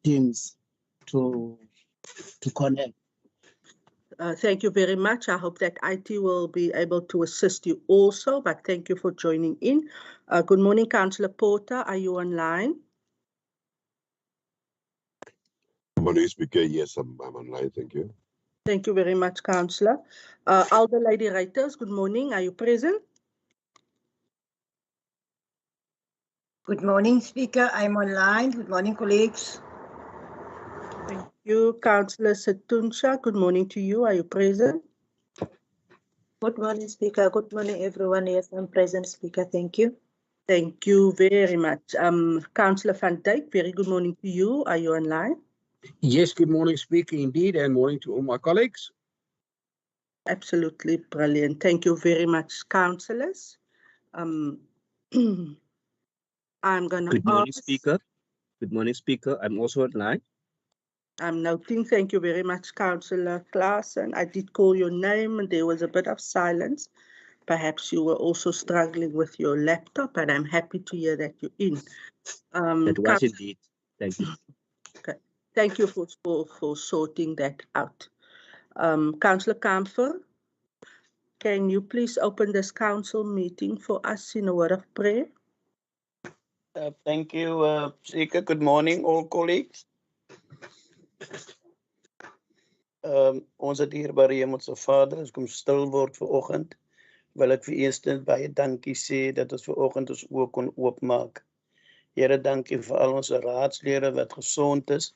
teams to connect. Thank you very much. I hope that IT will be able to assist you also, but thank you for joining in. Good morning, Councillor Porter. Are you online? Good morning, Speaker. Yes, I'm online. Thank you. Thank you very much, Councillor. Elder Lady Reuters, good morning. Are you present? Good morning, Speaker. I'm online. Good morning, colleagues. Thank you. Councillor Setunsha, good morning to you. Are you present? Good morning, Speaker. Good morning, everyone. Yes, I'm present, Speaker. Thank you. Thank you very much. Councillor Van Dijk, very good morning to you. Are you online? Yes, good morning, Speaker, indeed, and morning to all my colleagues. Absolutely brilliant. Thank you very much, councillors. I'm going to Good morning, Speaker. Good morning, Speaker. I'm also online. I'm noting, thank you very much, Councillor Klaasen. I did call your name and there was a bit of silence. Perhaps you were also struggling with your laptop, and I'm happy to hear that you're in. It was indeed. Thank you. Okay. Thank you for sorting that out. Councillor Kamfer, can you please open this council meeting for us in a word of prayer? Thank you, Speaker. Good morning, all colleagues. Onze dierbare Hemelse Vader, as kom stil word vanoggend, wil ek vir eerstens baie dankie sê dat ons vanoggend ons oë kon oopmaak. Here, dankie vir al ons raadslede wat gesond is,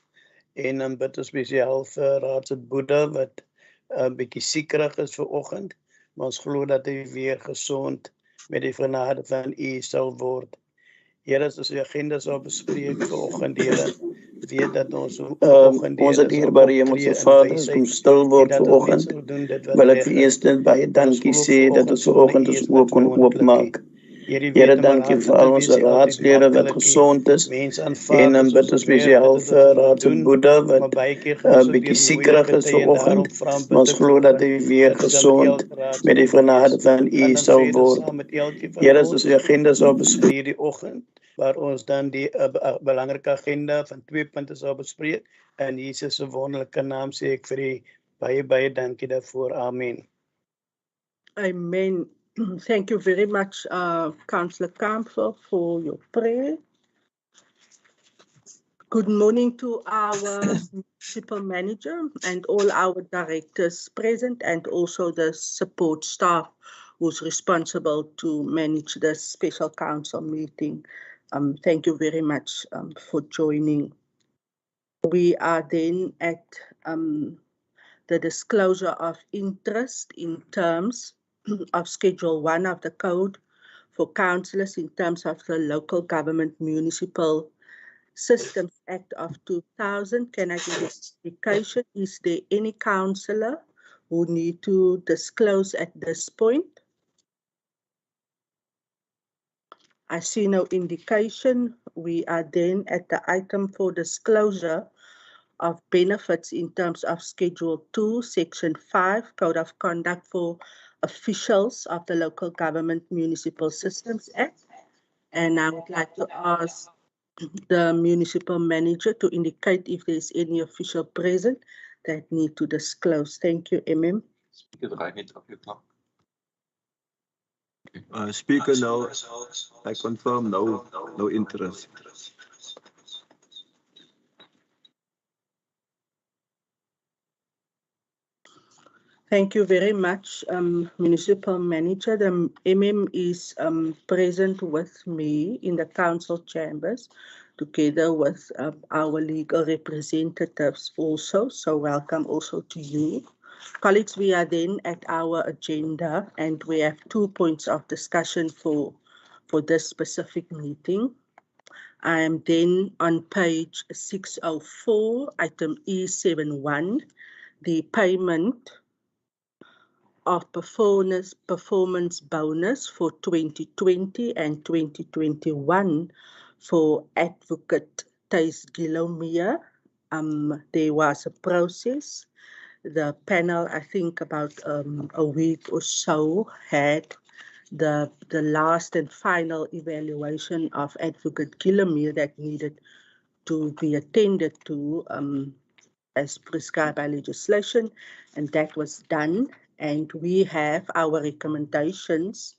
en dan bid ons spesiaal vir Raadslid Boeda wat 'n bietjie siekrig is vanoggend, maar ons glo dat hy weer gesond met die genade van U sal word. Here, as ons die agenda sal bespreek vanoggend, Here, weet dat ons vanoggend ons dierbare Hemelse Vader, as kom stil word vanoggend, wil ek vir eerstens baie dankie sê dat ons vanoggend ons oë kon oopmaak. Here, dankie vir al ons raadslede wat gesond is, en dan bid ons spesiaal vir Raadslid Boeda wat 'n bietjie siekrig is vanoggend, maar ons glo dat hy weer gesond met die genade van U sal word. Here, as ons die agenda sal bespreek hierdie oggend, waar ons dan die belangrike agenda van 2 punte sal bespreek, in Jesus se wonderlike naam sê ek vir U baie dankie daarvoor. Amen. Amen. Thank you very much, Councillor Kamfer, for your prayer. Good morning to our municipal manager and all our directors present, and also the support staff who's responsible to manage this special council meeting. Thank you very much for joining. We are then at the disclosure of interest in terms of Schedule 1 of the Code for councillors in terms of the Local Government Municipal Systems Act of 2000. Can I give an indication? Is there any councillor who need to disclose at this point? I see no indication. We are then at the item for disclosure of benefits in terms of Schedule 2, Section 5, Code of Conduct for officials of the Local Government Municipal Systems Act. And I would like to ask the municipal manager to indicate if there's any official present that need to disclose. Thank you, MM. Speaker, draai net op jou knop. Speaker, no, I confirm no interest. Thank you very much, Municipal Manager. The MM is present with me in the council chambers, together with our legal representatives also. So welcome also to you. Colleagues, we are then at our agenda, and we have 2 points of discussion for this specific meeting. I am then on page 604, item E71, the payment of performance bonus for 2020 and 2021 for Advocate Thys Gilomere. There was a process. The panel, I think about a week or so, had the last and final evaluation of Advocate Gilomere that needed to be attended to as prescribed by legislation, and that was done. And we have our recommendations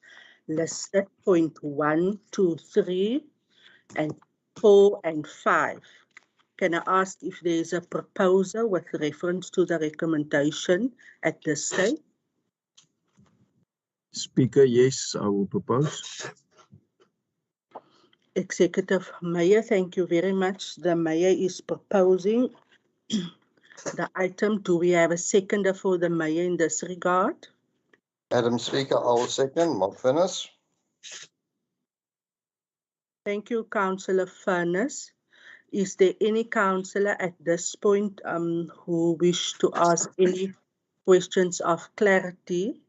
listed, point 1, 2, 3, and 4 and 5. Can I ask if there is a proposal with reference to the recommendation at this stage? Speaker, yes, I will propose. Executive Mayor, thank you very much. The Mayor is proposing the item. Do we have a seconder for the Mayor in this regard? Madam Speaker, I will second. Mark Furness. Thank you, Councillor Furness. Is there any councillor at this point who wish to ask any questions of clarity?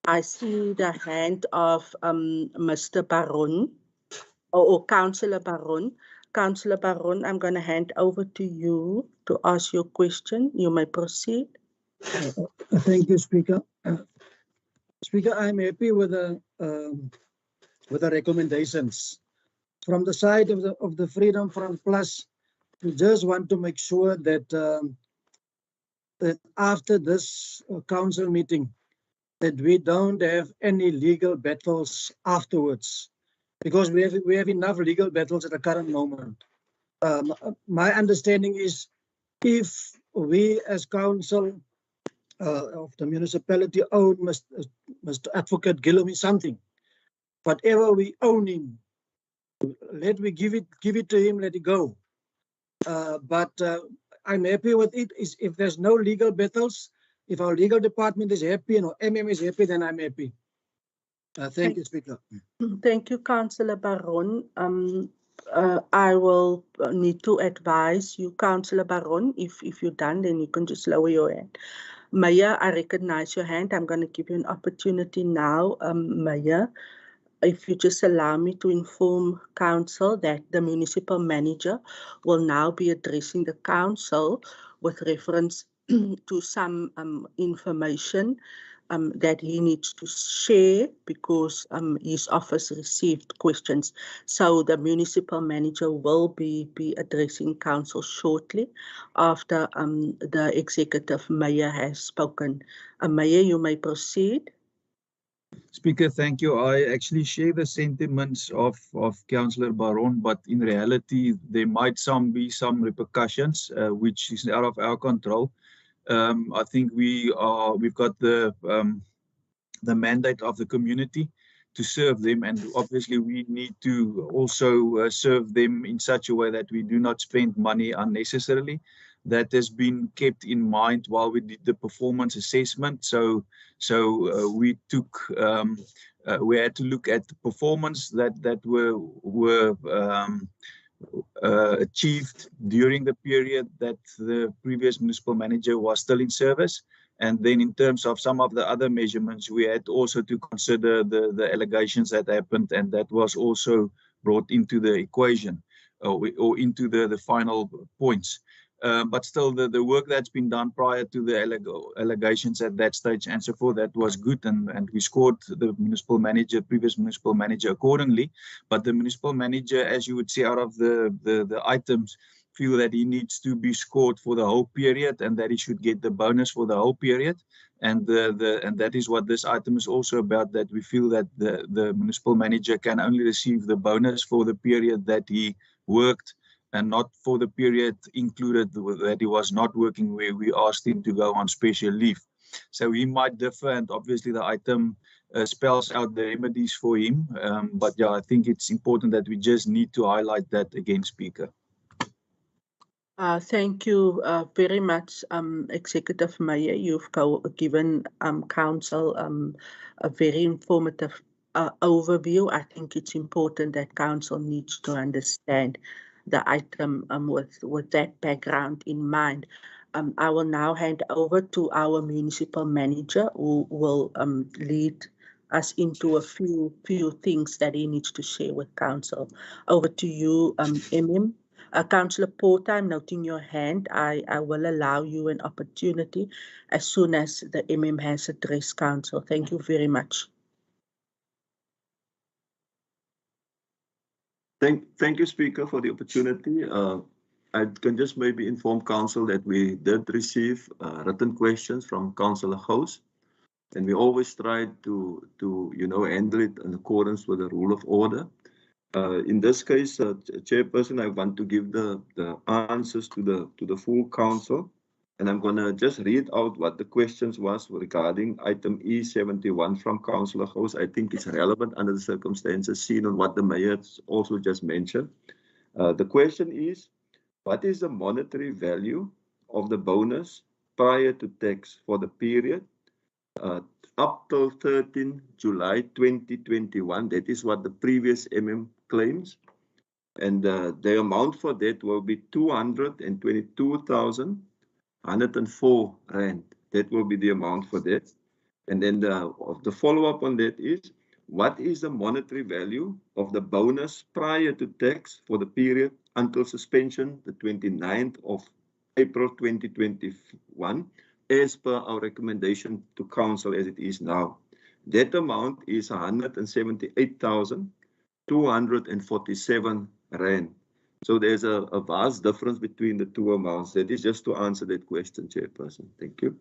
I see the hand of Mr. Baron or Councillor Baron. Councillor Baron, I'm going to hand over to you to ask your question. You may proceed. Thank you, Speaker. Speaker, I'm happy with the recommendations. From the side of the Freedom Front Plus, we just want to make sure that that after this council meeting, that we don't have any legal battles afterwards, because we have enough legal battles at the current moment. My understanding is, if we as council of the municipality own Mr. Advocate Gillum something, whatever we own him, let we give it to him, let it go. But I'm happy with it. If there's no legal battles, if our legal department is happy and our MM is happy, then I'm happy. Thank you, Speaker. Thank you, Councillor Baron. I will need to advise you, Councillor Baron, if you're done, then you can just lower your hand. Mayor, I recognize your hand. I'm going to give you an opportunity now, Mayor. If you just allow me to inform council that the municipal manager will now be addressing the council with reference to some information that he needs to share because his office received questions. So the municipal manager will be addressing council shortly after the executive mayor has spoken. Mayor, you may proceed. Speaker, thank you. I actually share the sentiments of Councillor Baron, but in reality, there might be some repercussions, which is out of our control. I think we've got the mandate of the community to serve them, and obviously we need to also serve them in such a way that we do not spend money unnecessarily. That has been kept in mind while we did the performance assessment. So we took we had to look at the performance that were achieved during the period that the previous municipal manager was still in service. And then in terms of some of the other measurements, we had also to consider the allegations that happened, and that was also brought into the equation or into the final points. But still, the work that's been done prior to the allegations at that stage and so forth, that was good, and we scored the previous municipal manager accordingly. But the municipal manager, as you would see out of the items, feel that he needs to be scored for the whole period and that he should get the bonus for the whole period. And that is what this item is also about, that we feel that the municipal manager can only receive the bonus for the period that he worked, and not for the period included that he was not working, where we asked him to go on special leave. So he might differ, and obviously the item spells out the remedies for him. But yeah, I think it's important that we just need to highlight that again, Speaker. Thank you very much, Executive Mayor. You've given Council a very informative overview. I think it's important that Council needs to understand the item with that background in mind. I will now hand over to our municipal manager, who will lead us into a few things that he needs to share with Council. Over to you, MM. Councillor Porter, I'm noting your hand. I will allow you an opportunity as soon as the MM has addressed Council. Thank you very much. Thank you, Speaker, for the opportunity. I can just maybe inform Council that we did receive written questions from Councillor House, and we always try to handle it in accordance with the rule of order. In this case, Chairperson, I want to give the answers to the full Council, and I'm going to just read out what the questions was regarding item E71 from Councillor House. I think it's relevant under the circumstances seen on what the Mayor also just mentioned. The question is, what is the monetary value of the bonus prior to tax for the period up till 13 July 2021? That is what the previous claims. And the amount for that will be 222,104 Rand. That will be the amount for that. And then the follow-up on that is, what is the monetary value of the bonus prior to tax for the period until suspension, the 29th of April 2021, as per our recommendation to Council as it is now? That amount is 178,247 Rand. So there's a vast difference between the two amounts. That is just to answer that question, Chairperson. Thank you.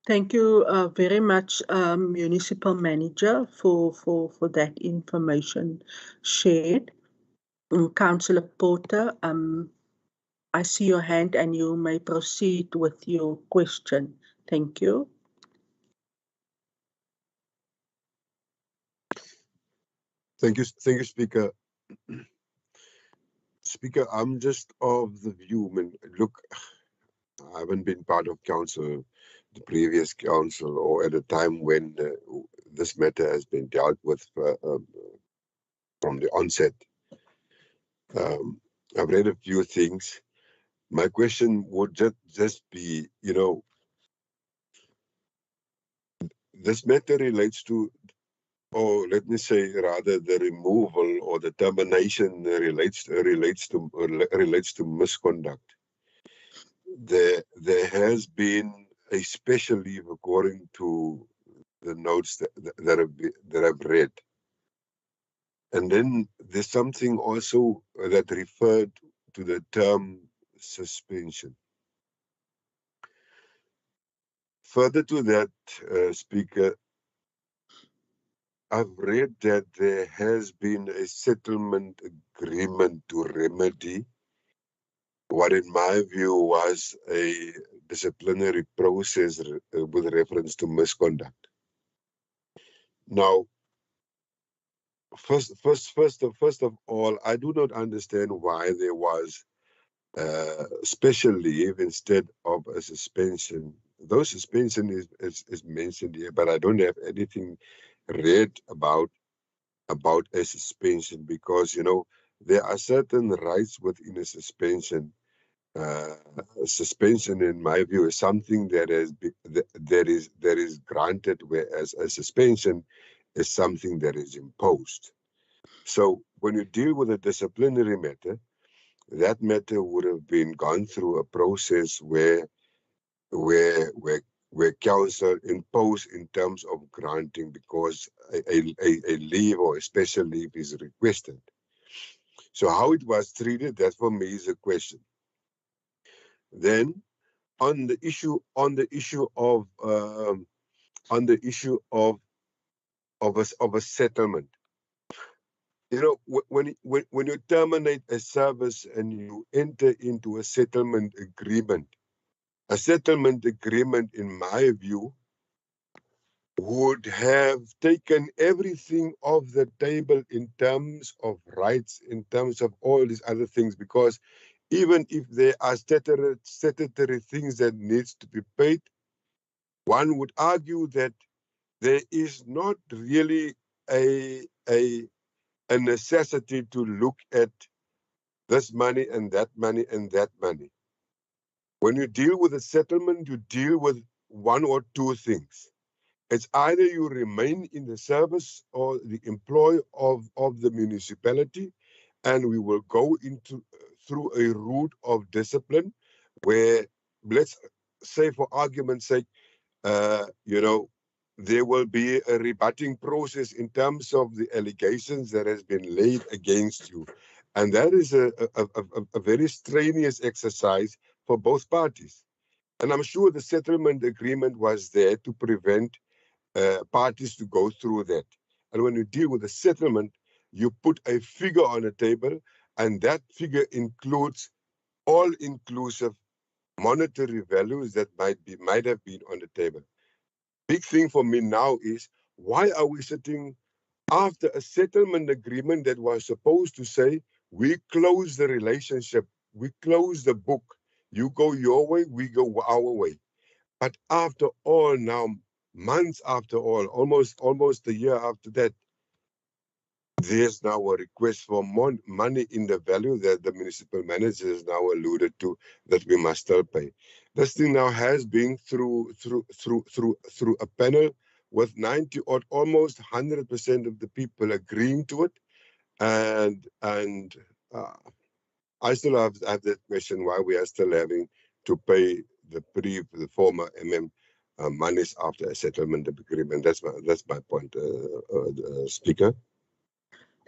Thank you very much, Municipal Manager, for that information shared. Councillor Porter, I see your hand and you may proceed with your question. Thank you. Thank you, Speaker. Speaker, I'm just of the view, look, I haven't been part of council, the previous council, or at a time when this matter has been dealt with from the onset. I've read a few things. My question would just be, this matter relates to, or let me say rather, the removal or the termination relates to misconduct. There has been a special leave according to the notes that I've read. And then there's something also that referred to the term suspension. Further to that, Speaker, I've read that there has been a settlement agreement to remedy what in my view was a disciplinary process with reference to misconduct. Now, first of all, I do not understand why there was special leave instead of a suspension. Though suspension is mentioned here, but I don't have anything read about a suspension, because there are certain rights within a suspension. Suspension, in my view, is something that is granted, whereas a suspension is something that is imposed. So when you deal with a disciplinary matter, that matter would have been gone through a process where council impose in terms of granting, because a leave or a special leave is requested. So how it was treated, that for me is a question. Then on the issue of a settlement, when you terminate a service and you enter into a settlement agreement in my view would have taken everything off the table in terms of rights, in terms of all these other things, because even if there are statutory things that needs to be paid, one would argue that there is not really a necessity to look at this money and that money and that money. When you deal with a settlement, you deal with one or two things. It's either you remain in the service or the employ of the municipality, and we will go through a route of discipline where, let's say for argument's sake, there will be a rebutting process in terms of the allegations that has been laid against you. And that is a very strenuous exercise for both parties. And I'm sure the settlement agreement was there to prevent parties to go through that. And when you deal with a settlement, you put a figure on the table, and that figure includes all-inclusive monetary values that might have been on the table. Big thing for me now is, why are we sitting after a settlement agreement that was supposed to say, we close the relationship, we close the book, you go your way, we go our way. But after all now, months after all, almost a year after that, there's now a request for more money in the value that the municipal manager has now alluded to, that we must still pay. This thing now has been through a panel with 90 or almost 100% of the people agreeing to it, and I still have that question why we are still having to pay the former monies after a settlement agreement. That's my point, Speaker.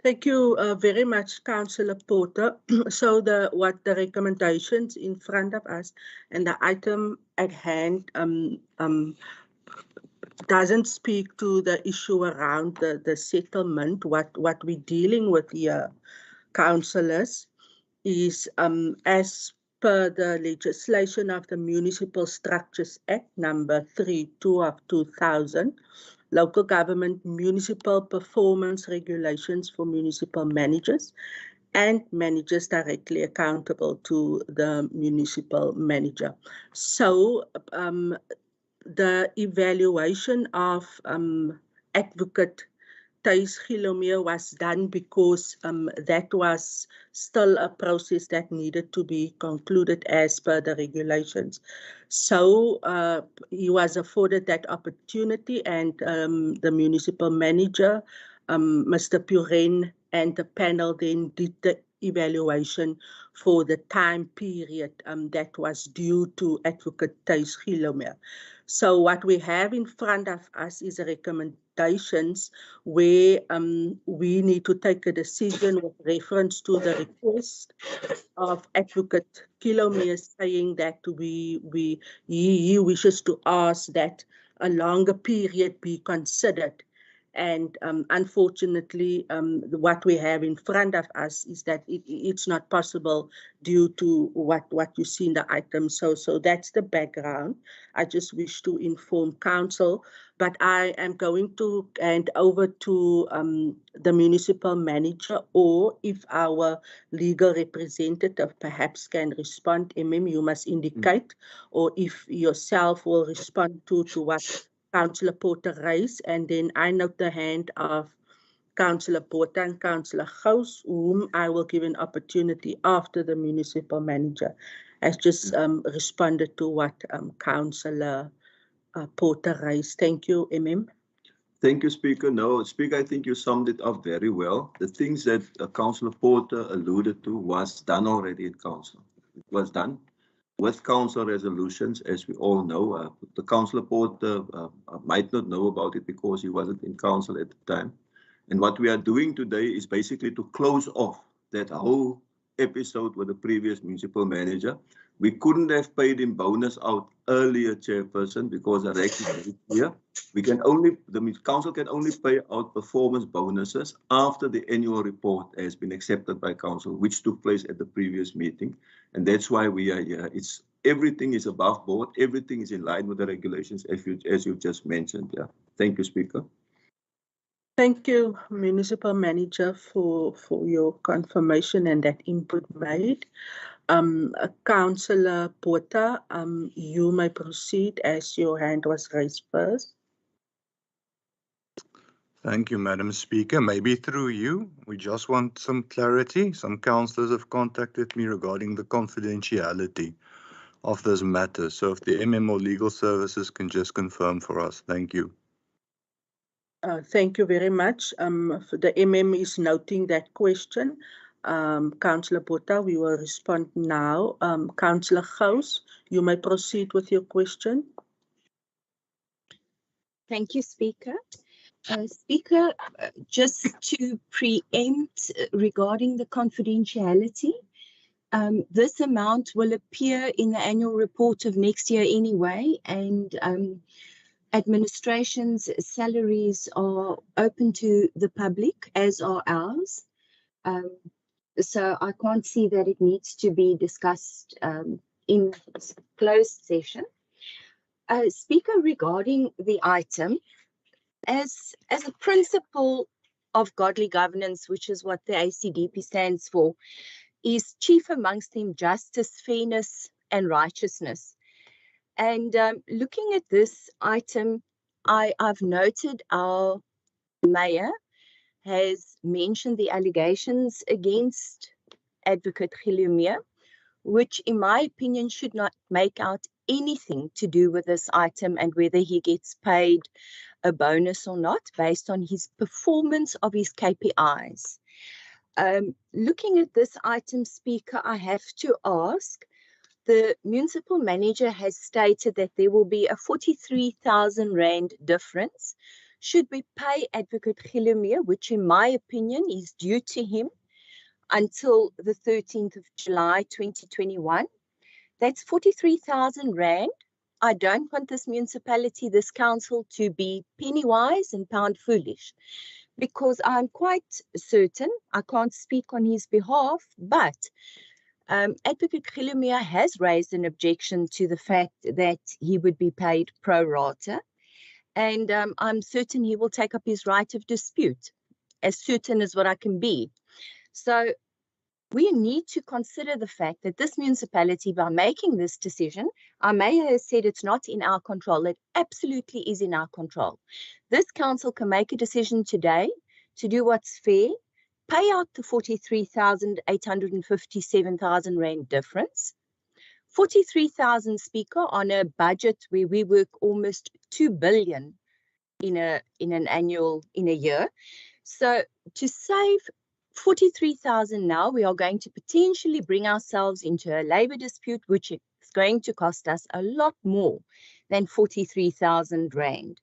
Thank you very much, Councillor Porter. So what the recommendations in front of us and the item at hand doesn't speak to the issue around the settlement. What we're dealing with here, councillors, is as per the legislation of the Municipal Structures Act number 32 of 2000, local government municipal performance regulations for municipal managers and managers directly accountable to the municipal manager. So the evaluation of Advocate Thys Gilomere was done because that was still a process that needed to be concluded as per the regulations. So he was afforded that opportunity, and the municipal manager, Mr. Puren, and the panel then did the evaluation for the time period that was due to Advocate Thys Gilomere. So what we have in front of us is a recommendations where we need to take a decision with reference to the request of Advocate Gilomere, saying that he wishes to ask that a longer period be considered. And unfortunately, what we have in front of us is that it's not possible due to what you see in the item. So that's the background. I just wish to inform council, but I am going to hand over to the municipal manager, or if our legal representative perhaps can respond. You must indicate, or if yourself will respond to what Councillor Porter raised, and then I note the hand of Councillor Porter and Councillor Gous, whom I will give an opportunity after the municipal manager has just responded to what Councillor Porter raised. Thank you, Thank you, Speaker. No, Speaker, I think you summed it up very well. The things that Councillor Porter alluded to was done already in Council. It was done with Council resolutions, as we all know. The Councillor Porter might not know about it because he wasn't in Council at the time. And what we are doing today is basically to close off that whole episode with the previous municipal manager. We couldn't have paid him bonus out earlier, Chairperson, because the reg is very clear. The council can only pay out performance bonuses after the annual report has been accepted by council, which took place at the previous meeting. And that's why we are here. Everything is above board. Everything is in line with the regulations, as you just mentioned. Yeah. Thank you, Speaker. Thank you, Municipal Manager, for your confirmation and that input made. Councillor Porter, you may proceed as your hand was raised first. Thank you, Madam Speaker. Maybe through you, we just want some clarity. Some councillors have contacted me regarding the confidentiality of this matter. So if the or legal services can just confirm for us. Thank you. Thank you very much. The is noting that question. Councillor Porter, we will respond now. Councillor Gous, you may proceed with your question. Thank you, Speaker. Speaker, just to preempt regarding the confidentiality, this amount will appear in the annual report of next year anyway, and administration's salaries are open to the public, as are ours. So I can't see that it needs to be discussed in closed session. Speaker, regarding the item, as a principle of godly governance, which is what the ACDP stands for, is chief amongst them justice, fairness, and righteousness. And looking at this item, I've noted our mayor has mentioned the allegations against Advocate Gilumir, which in my opinion should not make out anything to do with this item and whether he gets paid a bonus or not based on his performance of his KPIs. Looking at this item, Speaker, I have to ask, the municipal manager has stated that there will be a 43,000 Rand difference. Should we pay Advocate Gilumir, which in my opinion is due to him until the 13th of July 2021? That's 43,000 Rand. I don't want this municipality, this council, to be penny wise and pound foolish, because I'm quite certain, I can't speak on his behalf, but Advocate Gilumir has raised an objection to the fact that he would be paid pro rata, and I'm certain he will take up his right of dispute, as certain as what I can be. So we need to consider the fact that this municipality, by making this decision, our mayor has said it's not in our control. It absolutely is in our control. This council can make a decision today to do what's fair, pay out the 43,857,000 Rand difference. 43,000, Speaker, on a budget where we work almost 2 billion in a year. So to save 43,000 now, we are going to potentially bring ourselves into a labor dispute, which is going to cost us a lot more than 43,000 Rand.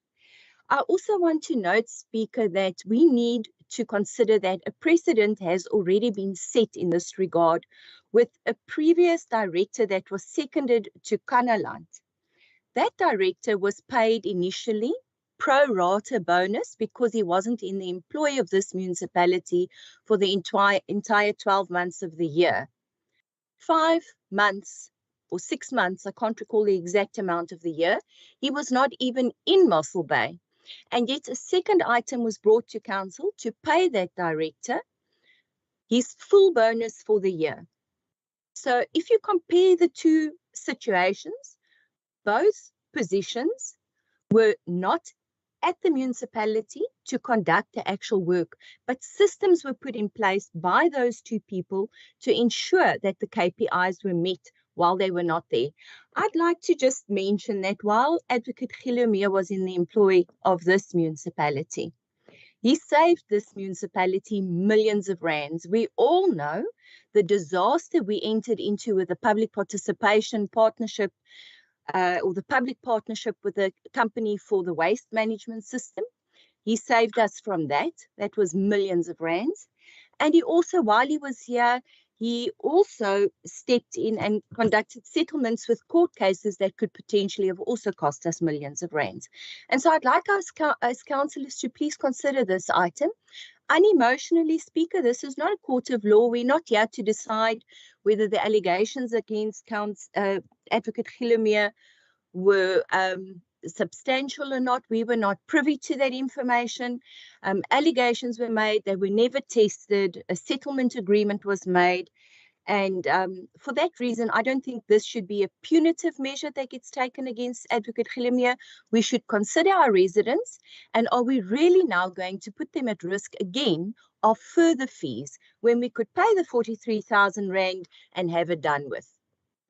I also want to note, Speaker, that we need to consider that a precedent has already been set in this regard with a previous director that was seconded to Kanaland. That director was paid initially pro rata bonus because he wasn't in the employ of this municipality for the entire 12 months of the year. 5 months or 6 months, I can't recall the exact amount of the year, he was not even in Mossel Bay. And yet a second item was brought to council to pay that director his full bonus for the year. So if you compare the two situations, both positions were not at the municipality to conduct the actual work, but systems were put in place by those two people to ensure that the KPIs were met while they were not there. I'd like to just mention that while Advocate Gilumir was in the employ of this municipality, he saved this municipality millions of rands. We all know the disaster we entered into with the public participation partnership or the public partnership with the company for the waste management system. He saved us from that. That was millions of rands. And he also, while he was here, he also stepped in and conducted settlements with court cases that could potentially have also cost us millions of rands. And so I'd like us as councillors to please consider this item. Unemotionally, Speaker, this is not a court of law. We're not here to decide whether the allegations against Advocate Gilumir were substantial or not. We were not privy to that information. Allegations were made, they were never tested, a settlement agreement was made. And for that reason, I don't think this should be a punitive measure that gets taken against Advocate Gilumir. We should consider our residents, and are we really now going to put them at risk again of further fees when we could pay the 43,000 Rand and have it done with?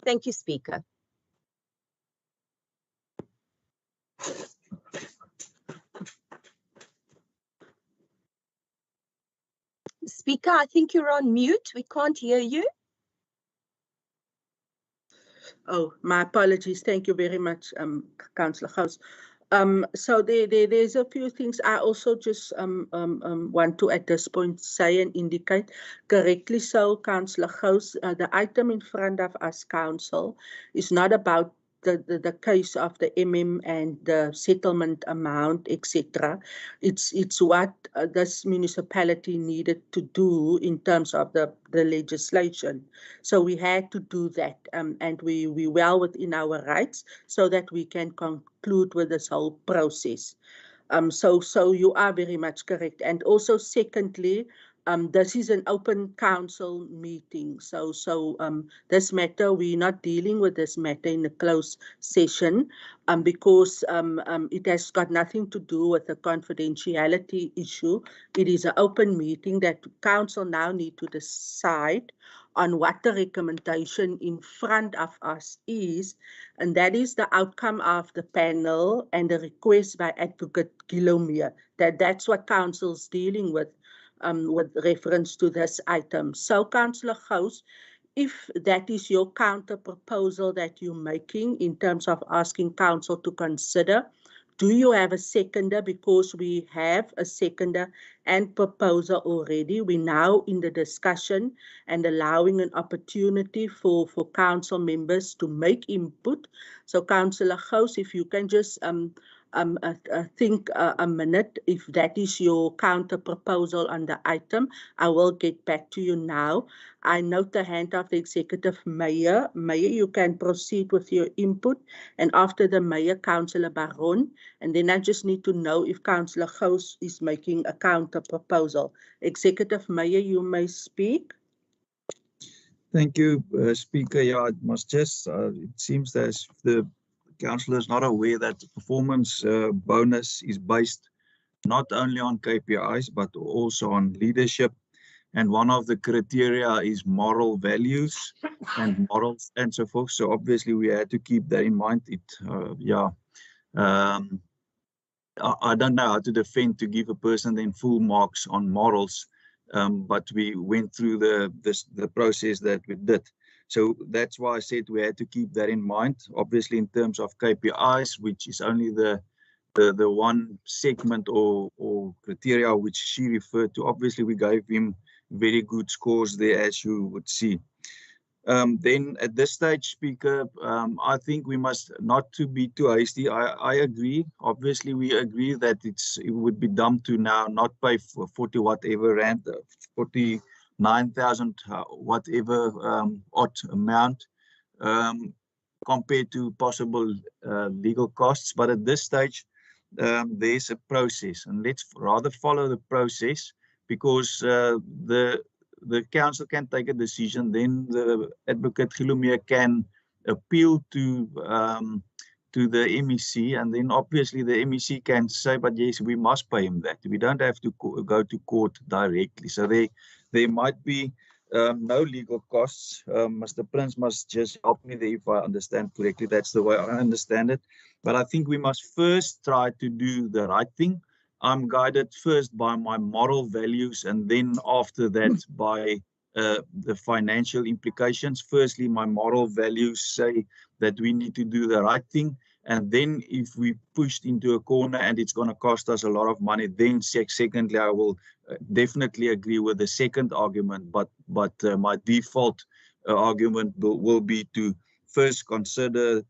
Thank you, Speaker. Speaker, I think you're on mute. We can't hear you. Oh, my apologies. Thank you very much, Councillor Gous. So there's a few things I also just want to at this point say and indicate correctly. So, Councillor Gous, the item in front of us, Council, is not about the case of the MM and the settlement amount, etc. It's what this municipality needed to do in terms of the legislation. So we had to do that, and we well within our rights so that we can conclude with this whole process. So you are very much correct. And also, secondly, this is an open council meeting. So this matter, we're not dealing with this matter in a closed session, because it has got nothing to do with the confidentiality issue. It is an open meeting that council now need to decide on what the recommendation in front of us is, and that is the outcome of the panel and the request by Advocate Guillaume. That's what council's dealing with reference to this item. So, Councillor Gous, if that is your counter proposal that you're making in terms of asking council to consider, do you have a seconder? Because we have a seconder and proposer already. We're now in the discussion and allowing an opportunity for council members to make input. So, Councillor Gous, if you can just think a minute, if that is your counter proposal on the item, I will get back to you now. I note the hand of the Executive Mayor. Mayor, you can proceed with your input, and after the Mayor, Councillor Baron, and then I just need to know if Councillor Gous is making a counter proposal. Executive Mayor, you may speak. Thank you, Speaker. Yeah, I must just, it seems that the councillor is not aware that the performance bonus is based not only on KPIs, but also on leadership. And one of the criteria is moral values and morals and so forth. So obviously we had to keep that in mind. I don't know how to defend to give a person then full marks on morals, but we went through the process that we did. So that's why I said we had to keep that in mind. Obviously, in terms of KPIs, which is only the one segment or criteria which she referred to, obviously we gave him very good scores there, as you would see. Then at this stage, Speaker, I think we must not to be too hasty. I agree. Obviously, we agree that it would be dumb to now not pay for 40 whatever rand, 49,000 whatever odd amount compared to possible legal costs. But at this stage, there's a process, and let's rather follow the process, because the council can take a decision, then the Advocate Guillaume can appeal to the MEC, and then obviously the MEC can say, but yes, we must pay him that. We don't have to go to court directly. So there might be no legal costs. Mr. Prince must just help me there if I understand correctly. That's the way I understand it. But I think we must first try to do the right thing. I'm guided first by my moral values, and then after that by the financial implications. Firstly, my moral values say that we need to do the right thing. And then if we pushed into a corner and it's going to cost us a lot of money, then secondly, I will definitely agree with the second argument. But my default argument will be to first consider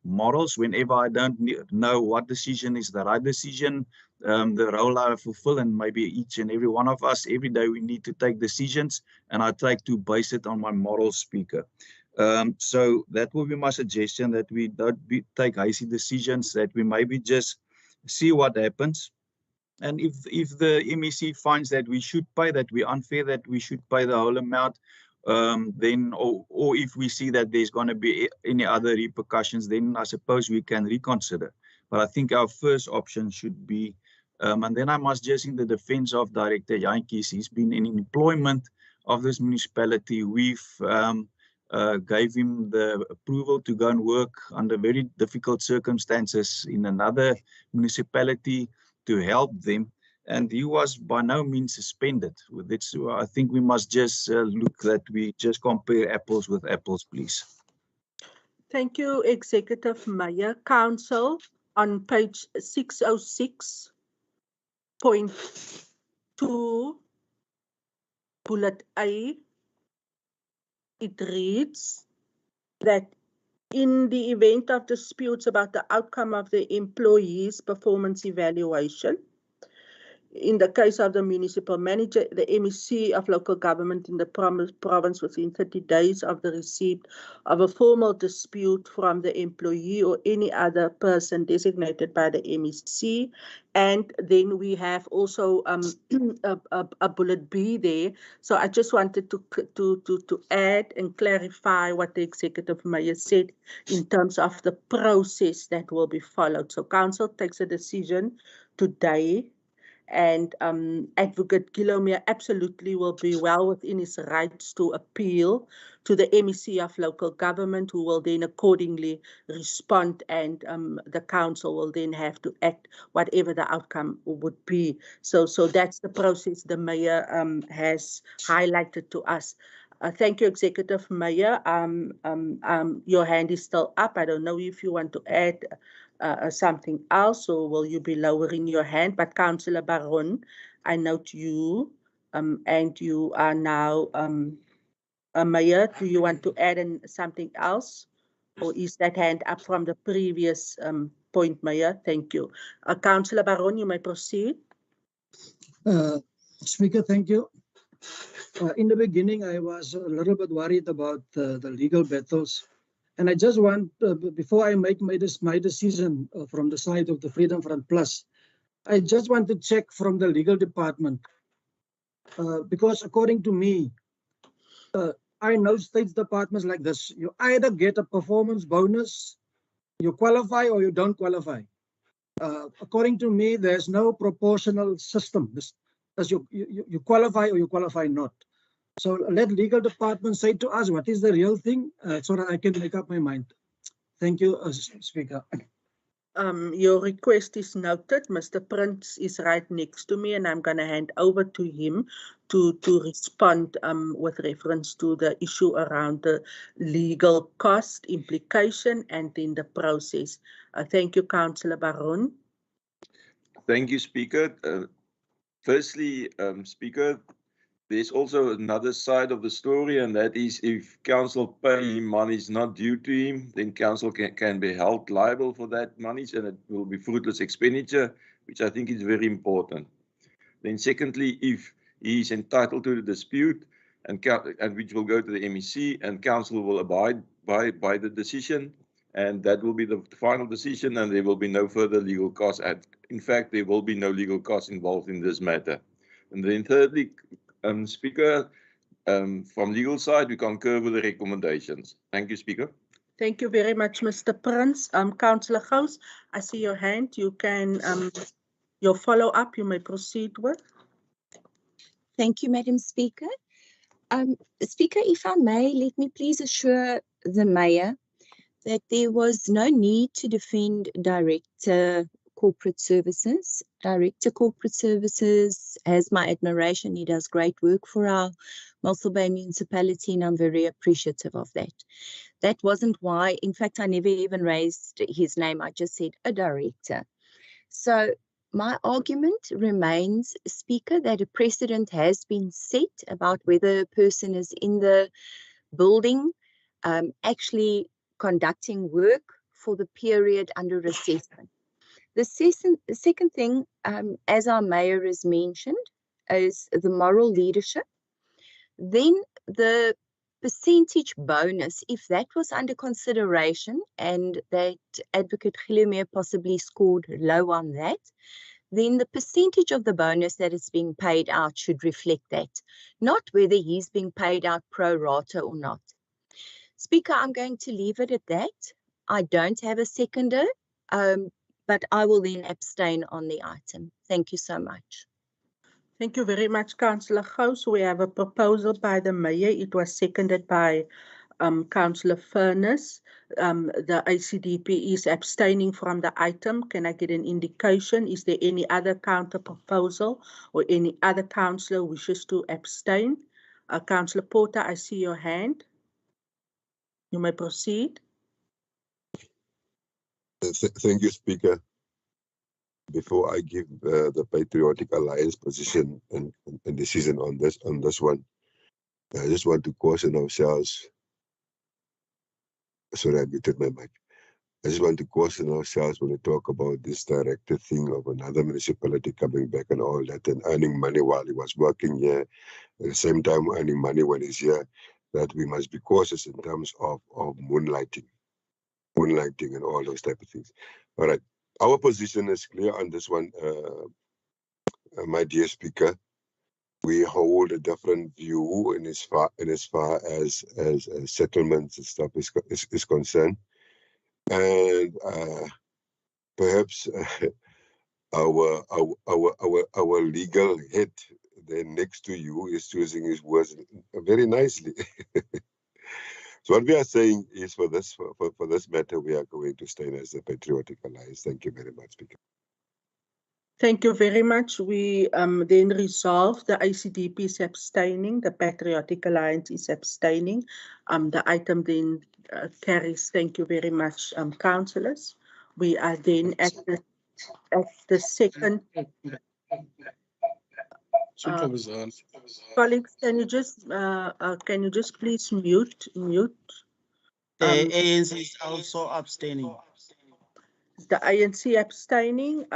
morals. Whenever I don't know what decision is the right decision, the role I fulfill, and maybe each and every one of us, every day we need to take decisions, and I try to base it on my moral, Speaker. So that will be my suggestion, that we don't take hasty decisions, that we maybe just see what happens. And if the MEC finds that we should pay, that we're unfair, that we should pay the whole amount, then, or if we see that there's going to be any other repercussions, then I suppose we can reconsider. But I think our first option should be, and then I must just, in the defense of Director Jantjies, he's been in employment of this municipality. We've gave him the approval to go and work under very difficult circumstances in another municipality to help them, and he was by no means suspended. With it, so I think we must just look that we just compare apples with apples, please. Thank you, Executive Mayor. Council, on page 606.2, bullet A, it reads that in the event of disputes about the outcome of the employee's performance evaluation, in the case of the municipal manager, the MEC of local government in the province within 30 days of the receipt of a formal dispute from the employee or any other person designated by the MEC. And then we have also a bullet B there. So I just wanted to add and clarify what the executive mayor said in terms of the process that will be followed. So council takes a decision today, and Advocate Guillaume absolutely will be well within his rights to appeal to the MEC of local government, who will then accordingly respond, and the council will then have to act whatever the outcome would be. So that's the process the mayor has highlighted to us. Thank you, Executive Mayor. Your hand is still up. I don't know if you want to add something else, or will you be lowering your hand? But Councillor Baron, I note you, and you are now Mayor. Do you want to add something else, or is that hand up from the previous point, Mayor? Thank you. Councillor Baron, you may proceed. Speaker, thank you. In the beginning, I was a little bit worried about the legal battles. And I just want, before I make my decision from the side of the Freedom Front Plus, I just want to check from the legal department. Because according to me, I know states departments like this. You either get a performance bonus, you qualify, or you don't qualify. According to me, there's no proportional system. As you qualify or you qualify not. So let legal department say to us what is the real thing, so that I can make up my mind. Thank you, Speaker. Your request is noted. Mr. Prince is right next to me, and I'm going to hand over to him to respond with reference to the issue around the legal cost implication and in the process. Thank you, Councillor Baron. Thank you, Speaker. Firstly, Speaker, there's also another side of the story, and that is if council pay him monies not due to him, then council can be held liable for that monies, and it will be fruitless expenditure, which I think is very important. Then secondly, if he is entitled to the dispute, and which will go to the MEC, and council will abide by the decision, and that will be the final decision, and there will be no further legal costs. In fact, there will be no legal costs involved in this matter. And then thirdly, Speaker, from legal side, we concur with the recommendations. Thank you, Speaker. Thank you very much, Mr. Prince. Councillor Gous, I see your hand. You can, your follow-up, you may proceed with. Thank you, Madam Speaker. Speaker, if I may, let me please assure the Mayor that there was no need to defend Director Corporate Services. Director Corporate Services has my admiration. He does great work for our Mossel Bay Municipality, and I'm very appreciative of that. That wasn't why, in fact, I never even raised his name. I just said a director. So my argument remains, Speaker, that a precedent has been set about whether a person is in the building actually conducting work for the period under assessment. The second thing, as our mayor has mentioned, is the moral leadership. Then the percentage bonus, if that was under consideration and that Advocate Guillaume possibly scored low on that, then the percentage of the bonus that is being paid out should reflect that, not whether he's being paid out pro rata or not. Speaker, I'm going to leave it at that. I don't have a seconder, but I will then abstain on the item. Thank you so much. Thank you very much, Councillor Gous. We have a proposal by the Mayor. It was seconded by Councillor Furness. The ACDP is abstaining from the item. Can I get an indication? Is there any other counter proposal or any other councillor wishes to abstain? Councillor Porter, I see your hand. You may proceed. Thank you, Speaker. before I give the Patriotic Alliance position and decision on this one, I just want to caution ourselves. Sorry, I muted my mic. I just want to caution ourselves when we talk about this director thing of another municipality coming back and all that and earning money while he was working here, at the same time earning money when he's here, that we must be cautious in terms of moonlighting and all those type of things. All right. Our position is clear on this one, my dear speaker. We hold a different view in as far as settlements and stuff is concerned. And perhaps our legal head there next to you is choosing his words very nicely. So what we are saying is for this matter, we are going to stay as the Patriotic Alliance. Thank you very much, Speaker. Thank you very much. We then resolve the ICDP is abstaining, the Patriotic Alliance is abstaining. The item then carries. Thank you very much, councillors. We are then at the second. Colleagues, can you just please mute? The ANC is also abstaining. The ANC abstaining.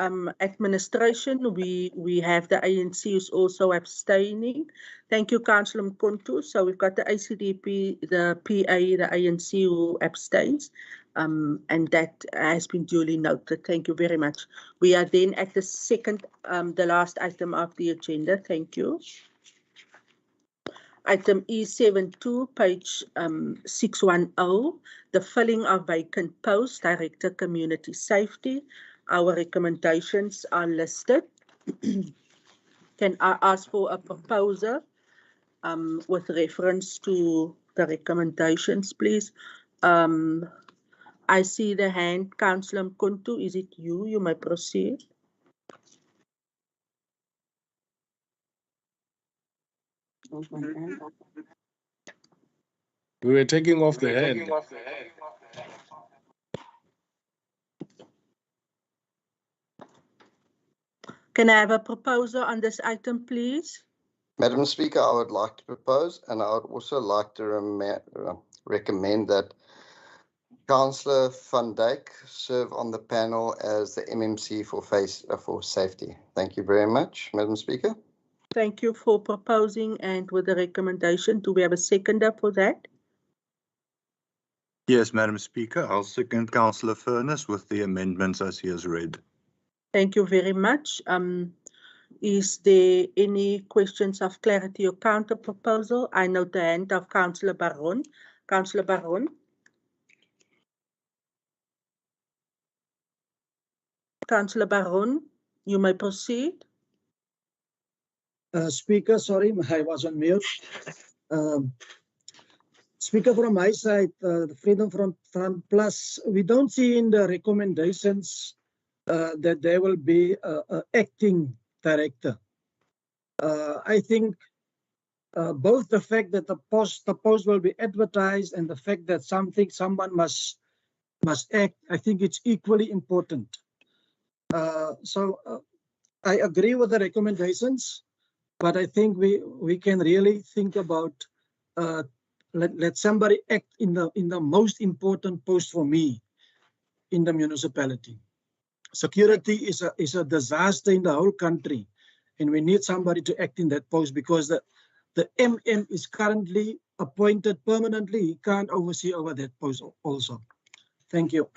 Administration, we have the ANC is also abstaining. Thank you, Councillor Mkontu. So we've got the ICDP, the PA, the ANC who abstains, and that has been duly noted. Thank you very much. We are then at the second, the last item of the agenda. Thank you. Item E72, page 610, the filling of vacant posts, Director Community Safety. Our recommendations are listed. Can I ask for a proposer with reference to the recommendations, please? I see the hand, Councillor Mkontu. Is it you? You may proceed. We were taking off the hand. Can I have a proposer on this item, please? Madam Speaker, I would like to propose, and I would also like to recommend that Councillor Van Dijk serve on the panel as the MMC for safety. Thank you very much, Madam Speaker. Thank you for proposing and with the recommendation. Do we have a seconder for that? Yes, Madam Speaker, I'll second Councillor Furness with the amendments as he has read. Thank you very much. Is there any questions of clarity or counter proposal? I note the hand of Councillor Baron. Councillor Baron. Councillor Baron, you may proceed. Speaker, sorry, I was on mute. Speaker, from my side, the Freedom Front Plus, we don't see in the recommendations that there will be an acting director. I think both the fact that the post will be advertised and the fact that someone must act, I think it's equally important. So I agree with the recommendations, but I think we can really think about let somebody act in the most important post for me in the municipality. Security is a disaster in the whole country, and we need somebody to act in that post because the MM is currently appointed permanently. He can't oversee over that post also. Thank you.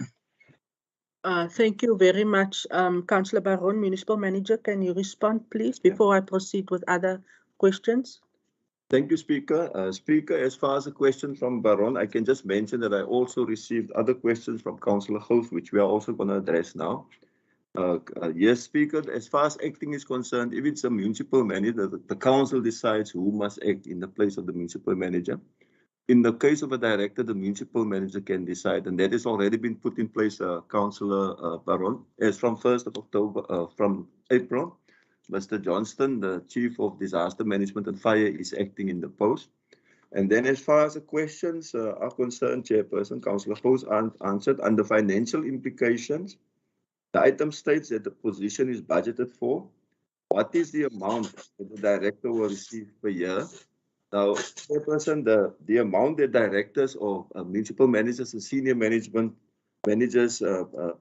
Thank you very much, Councillor Baron. Municipal Manager, can you respond, please, before I proceed with other questions? Thank you, Speaker. Speaker, as far as a question from Baron, I can just mention that I also received other questions from Councillor Gous, which we are also going to address now. Yes, Speaker, as far as acting is concerned, if it's a municipal manager, the council decides who must act in the place of the municipal manager. In the case of a director, the municipal manager can decide, and that has already been put in place, Councillor Baron, as from 1st of October, from April. Mr. Johnston, the Chief of Disaster Management and Fire, is acting in the post. And then as far as the questions are concerned, Chairperson, Councillor Gous answered under financial implications. The item states that the position is budgeted for. What is the amount that the director will receive per year? Now, Chairperson, the amount that directors or municipal managers and senior managers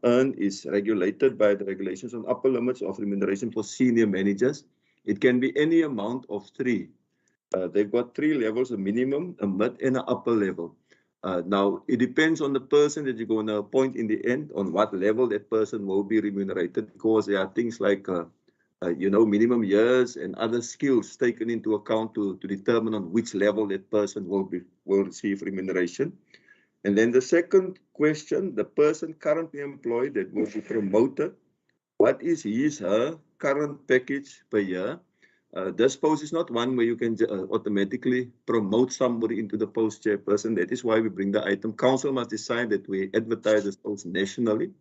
earn is regulated by the regulations on upper limits of remuneration for senior managers. It can be any amount of three. They've got three levels: a minimum, a mid, and an upper level. Now, it depends on the person that you're going to appoint in the end on what level that person will be remunerated, because there are things like minimum years and other skills taken into account to determine on which level that person will receive remuneration. And then the second question, the person currently employed that will be promoted, what is her current package per year? This post is not one where you can automatically promote somebody into the post chairperson. That is why we bring the item. Council must decide that we advertise this post nationally.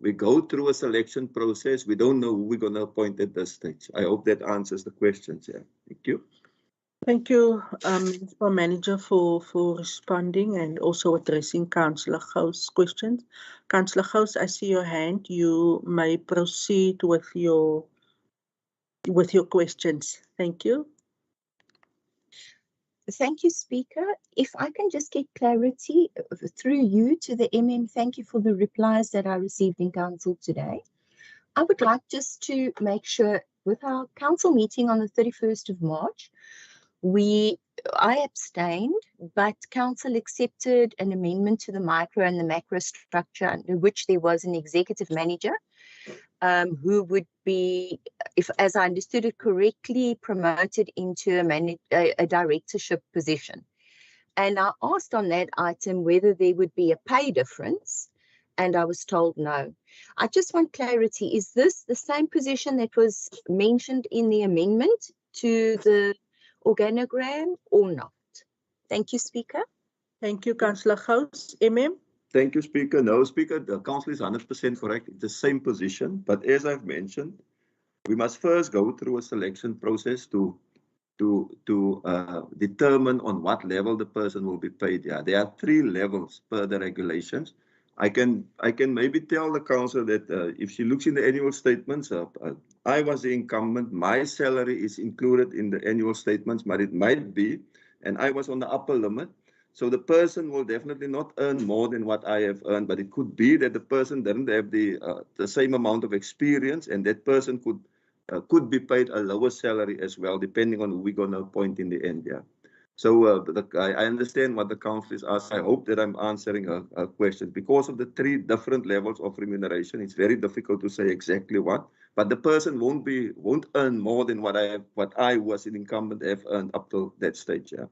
We go through a selection process. We don't know who we're going to appoint at this stage. I hope that answers the questions. Yeah. Thank you. Thank you, Municipal Manager, for responding and also addressing Councillor Gou's questions. Councillor Gous, I see your hand. You may proceed with your questions. Thank you. Thank you, Speaker. If I can just get clarity through you to the thank you for the replies that I received in Council today. I would like just to make sure with our Council meeting on the 31st of March, I abstained, but Council accepted an amendment to the micro and the macro structure under which there was an executive manager who would be, as I understood it correctly, promoted into a directorship position. And I asked on that item whether there would be a pay difference, and I was told no. I just want clarity. Is this the same position that was mentioned in the amendment to the organogram or not? Thank you, Speaker. Thank you, Councillor Gous. Thank you, Speaker. No, Speaker, the Council is 100% correct. It's the same position. But as I've mentioned, we must first go through a selection process to determine on what level the person will be paid. Yeah, there are three levels per the regulations. I can maybe tell the Council that if she looks in the annual statements, I was the incumbent. My salary is included in the annual statements, but it might be, and I was on the upper limit. So the person will definitely not earn more than what I have earned, but it could be that the person doesn't have the same amount of experience, and that person could be paid a lower salary as well, depending on who we're going to appoint in the end. Yeah. So I understand what the Council is asking. I hope that I'm answering her question. Because of the three different levels of remuneration, it's very difficult to say exactly what, but the person won't earn more than what I was an incumbent have earned up to that stage. Yeah.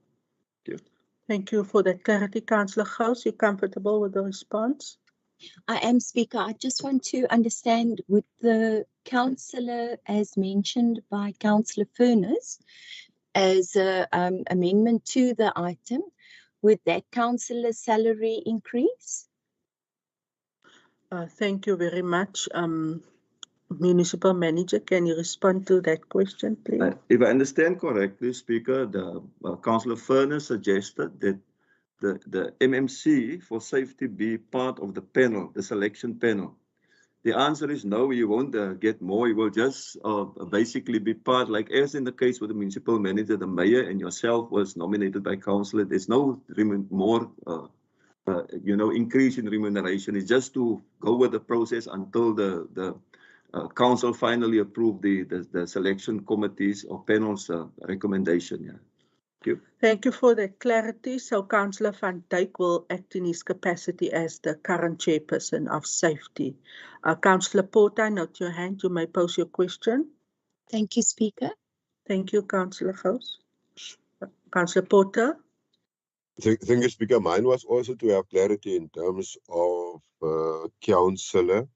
Thank you. Thank you for that clarity, Councillor Gous. You comfortable with the response? I am, Speaker. I just want to understand with the councillor, as mentioned by Councillor Furness, as an amendment to the item, would that councillor's salary increase? Thank you very much. Municipal Manager, can you respond to that question, please? If I understand correctly, Speaker, the Councillor Furness suggested that the MMC for safety be part of the panel, the selection panel. The answer is no, you won't get more. You will just basically be part, like as in the case with the municipal manager, the mayor and yourself was nominated by council. There's no more, increase in remuneration. It's just to go with the process until the council finally approved the selection committees or panels recommendation. Yeah. Thank you. Thank you for that clarity. So Councillor Van Dijk will act in his capacity as the current chairperson of safety. Councillor Porter, I note your hand. You may pose your question. Thank you, Speaker. Thank you, Councillor Gous. Councillor Porter. Thank you, Speaker. Mine was also to have clarity in terms of Councillor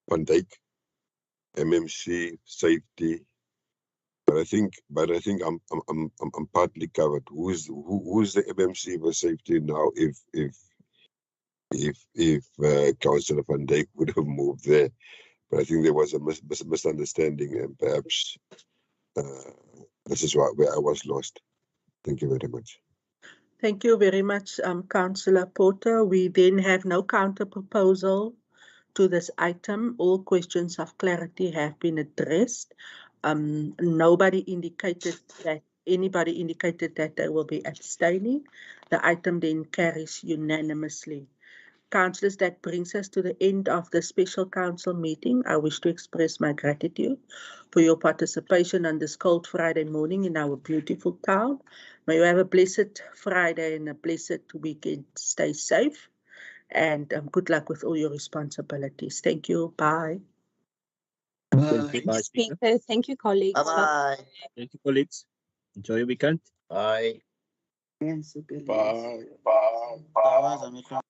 Van Dijk, MMC, safety. But I think I'm partly covered. Who's the MMC for safety now? If Councillor Van Dijk would have moved there, but I think there was a misunderstanding, and perhaps this is where I was lost. Thank you very much. Thank you very much, Councillor Porter. We then have no counter proposal to this item. All questions of clarity have been addressed. Anybody indicated that they will be abstaining. The item then carries unanimously. Councillors, that brings us to the end of the special council meeting. I wish to express my gratitude for your participation on this cold Friday morning in our beautiful town. May you have a blessed Friday and a blessed weekend. Stay safe and good luck with all your responsibilities. Thank you. Bye. Thank you, Thank you, Speaker. Speaker. Thank you, colleagues. Bye-bye. Thank you, colleagues. Enjoy your weekend. Bye. Yes, Bye. Bye.